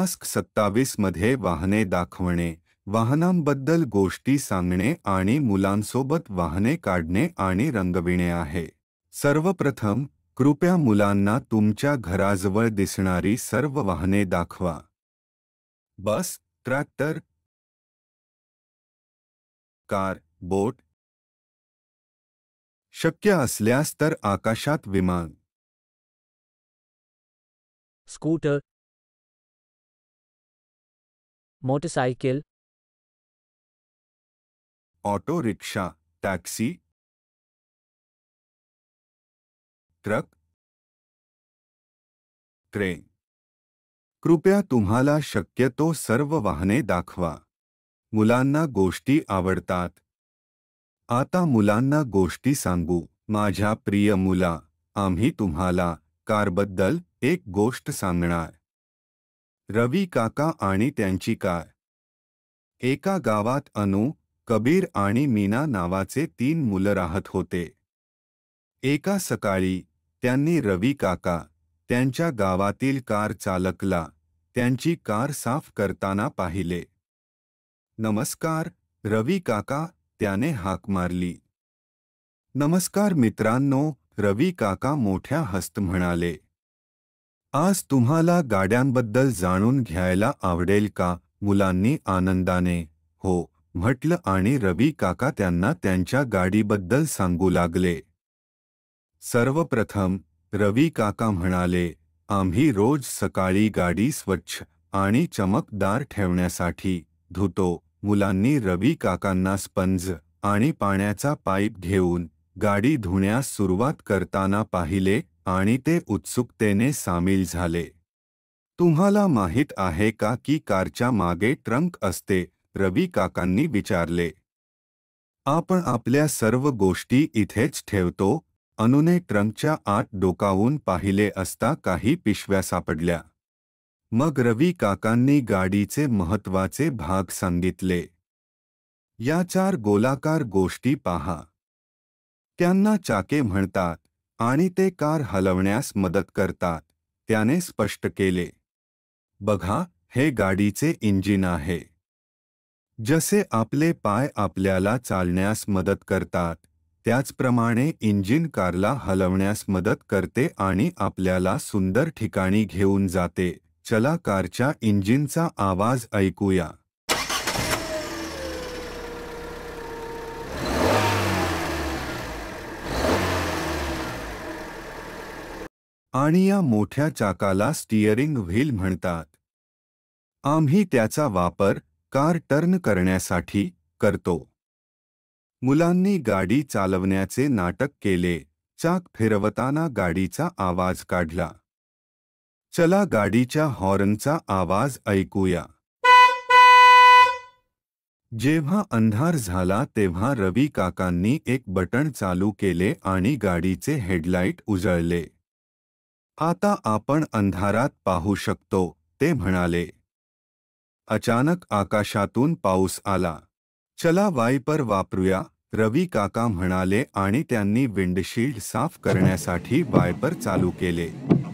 Task 27 मध्ये वाहने दाखवणे, वाहनांबद्दल गोष्टी सांगणे आणि मुलांसोबत वाहने काढणे आणि रंगविणे आहे. सर्वप्रथम, कृपया मुलांना तुमच्या घराजवळ दिसणारी सर्व वाहने दाखवा. बस, ट्रॅक्टर, कार, बोट, शक्य असल्यास तर आकाशात विमान, scooter, motorcycle, auto rickshaw, taxi, truck, train. कृपया तुम्हाला शक्यतो सर्व वाहने दाखवा. मुलांना गोष्टी आवडतात. आता मुलांना गोष्टी सांगू. माझ्या प्रिय मुला, आम्ही तुम्हाला कारबद्दल एक गोष्ट सांगणार. रवी काका आणि त्यांची कार. एका गावात अनु, कबीर आणि मीना नावाचे 3 मुलं राहत होते. एका सकाळी त्यांनी रवी काका, त्यांच्या गावातील कार चालकला, त्यांची कार साफ करताना पाहिले. नमस्कार, रवी काका, त्याने हाक मारली. नमस्कार मित्रांनो, रवी काका मोठ्या हसत म्हणाले. आज तुम्हाला गाड्यांबद्दल जाणून घ्यायला आवडेल का? मुलांनी आनंदाने हो म्हटलं आणि रवी काका त्यांना त्यांच्या गाडीबद्दल सांगू लागले. सर्वप्रथम रवी काका म्हणाले, आम्ही रोज सकाळी गाडी स्वच्छ आणि चमकदार ठेवण्यासाठी धुतो. मुलांनी रवी काकांना स्पंज आणि पाण्याचा पाईप घेऊन गाडी धुण्यास सुरुवात करताना पाहिले आणि ते उत्सुकतेने सामील झाले. तुम्हाला माहीत आहे का की कारच्या मागे ट्रंक असते? रवी काकांनी विचारले. आपण आपल्या सर्व गोष्टी इथेच ठेवतो. अनुने ट्रंकच्या आत डोकावून पाहिले असता काही पिशव्या सापडल्या. मग रवी काकांनी गाडीचे महत्त्वाचे भाग सांगितले. या 4 गोलाकार गोष्टी पहा. त्यांना चाके म्हणतात आणि ते कार हलवण्यास मदत करतात, त्याने स्पष्ट केले. बघा, हे गाडीचे इंजिन आहे. जसे आपले पाय आपल्याला चालण्यास मदत करतात, त्याचप्रमाणे इंजिन कारला हलवण्यास मदत करते आणि आपल्याला सुंदर ठिकाणी घेऊन जाते. चला कारच्या इंजिनचा आवाज ऐकूया. आणि या मोठ्या चाकाला स्टीअरिंग व्हील म्हणतात. आम्ही त्याचा वापर कार टर्न करण्यासाठी करतो. मुलांनी गाडी चालवण्याचे नाटक केले. चाक फिरवताना गाडीचा आवाज काढला. चला गाडीच्या हॉर्नचा आवाज ऐकूया. जेव्हा अंधार झाला तेव्हा रवी काकांनी एक बटण चालू केले आणि गाडीचे हेडलाईट उजळले. आता आपण अंधारात पाहू शकतो, ते म्हणाले. अचानक आकाशातून पाऊस आला. चला वायपर वापरूया, रवी काका म्हणाले आणि त्यांनी विंडशील्ड साफ करण्यासाठी वायपर चालू केले.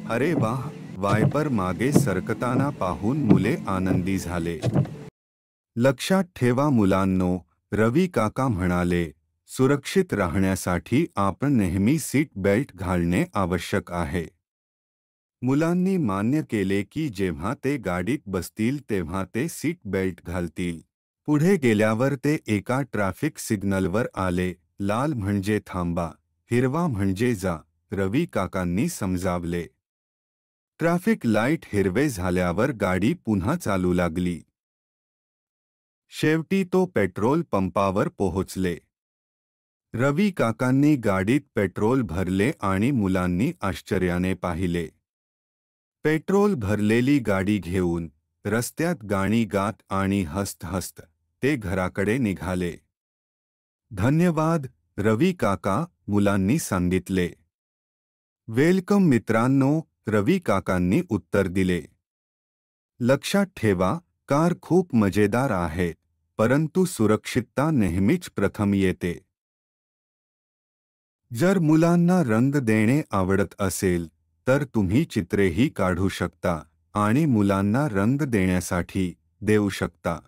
अरे वाह, वायपर मागे सरकताना पाहून मुले आनंदी झाले. लक्षात ठेवा मुलांनो, रवी काका म्हणाले, सुरक्षित राहण्यासाठी आपण नेहमी सीट बेल्ट घालणे आवश्यक आहे. मुलांनी मान्य केले की जेव्हा ते गाडीत बसतील तेव्हा ते सीट बेल्ट घालतील. पुढे गेल्यावर ते एका ट्रॅफिक सिग्नलवर आले. लाल म्हणजे थांबा, हिरवा म्हणजे जा, रवी काकांनी समजावले. ट्रॅफिक लाईट हिरवे झाल्यावर गाडी पुन्हा चालू लागली. शेवटी तो पेट्रोल पंपावर पोहोचले. रवी काकांनी गाडीत पेट्रोल भरले आणि मुलांनी आश्चर्याने पाहिले. पेट्रोल भरलेली गाडी घेऊन रस्त्यात गाणी गात आणि हसत हसत ते घराकडे निघाले. धन्यवाद, रवी काका, मुलांनी सांगितले. वेलकम मित्रांनो, रवी काकांनी उत्तर दिले. लक्षात ठेवा, कार खूप मजेदार आहे, परंतु सुरक्षितता नेहमीच प्रथम येते. जर मुलांना रंग देणे आवडत असेल तर तुम्ही चित्रेही काढू शकता. आणि मुलांना रंग देण्यासाठी देऊ शकता.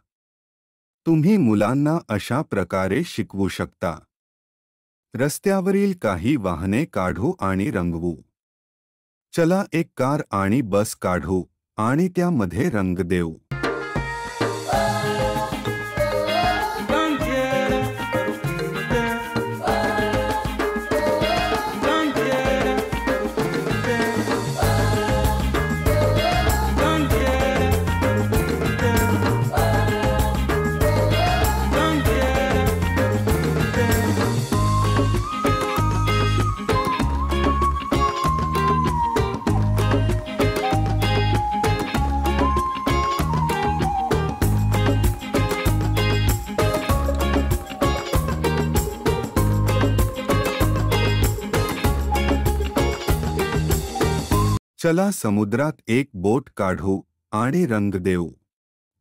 तुम्ही मुलांना अशा प्रकारे शिकवू शकता. रस्त्यावरील काही वाहने काढू आणि रंगवू. चला एक कार आणि बस काढू आणि त्यामध्ये रंग देऊ. चला समुद्रात एक बोट काढू आणि रंग देऊ.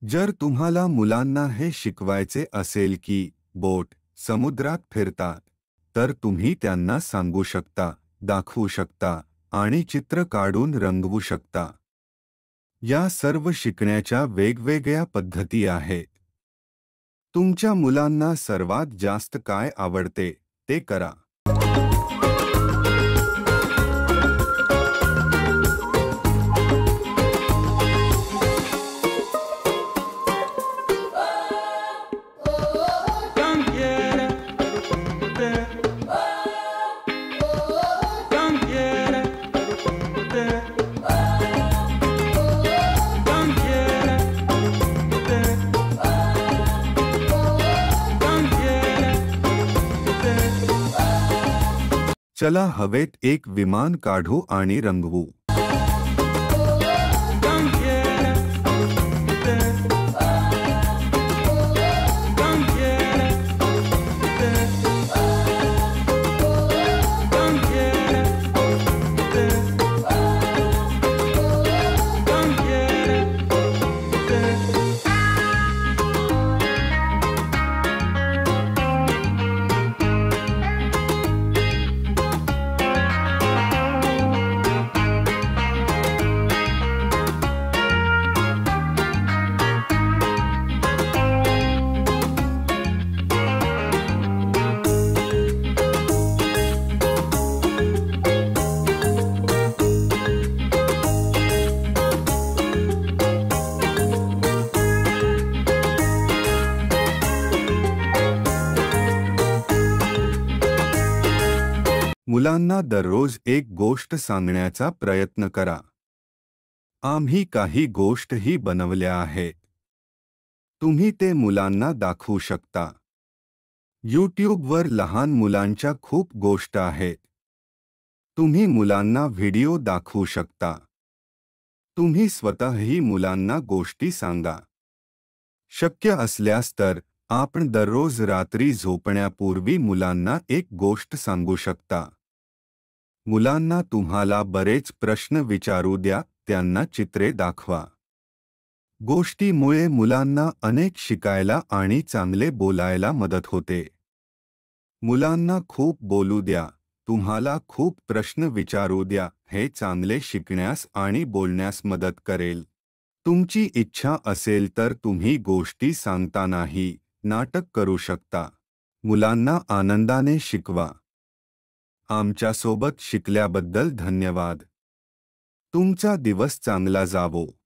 जर तुम्हाला मुलांना हे शिकवायचे असेल की बोट समुद्रात फिरतात, तर तुम्ही त्यांना सांगू शकता, दाखवू शकता आणि चित्र काढून रंगवू शकता. या सर्व शिकण्याच्या वेगवेगळ्या पद्धती आहेत. तुमच्या मुलांना सर्वात जास्त काय आवडते ते करा. चला हवेत एक विमान काढू आणि रंगवू. मुलांना दररोज एक गोष्ट सांगण्याचा प्रयत्न करा. आम्ही काही गोष्टही बनवल्या आहेत. तुम्ही ते मुलांना दाखवू शकता. YouTubeवर लहान मुलांच्या खूप गोष्टी आहेत. तुम्ही मुलांना व्हिडिओ दाखवू शकता. तुम्ही स्वतःही मुलांना गोष्टी सांगा. शक्य असल्यास तर आपण दररोज रात्री झोपण्यापूर्वी मुलांना एक गोष्ट सांगू शकता. मुलांना तुम्हाला बरेच प्रश्न विचारू द्या, त्यांना चित्रे दाखवा. गोष्टीमुळे मुलांना अनेक शिकायला आणि चांगले बोलायला मदत होते. मुलांना खूप बोलू द्या, तुम्हाला खूप प्रश्न विचारू द्या, हे चांगले शिकण्यास आणि बोलण्यास मदत करेल. तुमची इच्छा असेल तर तुम्ही गोष्टी सांगतानाही नाटक करू शकता. मुलांना आनंदाने शिकवा. आमच्यासोबत शिकल्याबद्दल धन्यवाद. तुमचा दिवस चांगला जावो.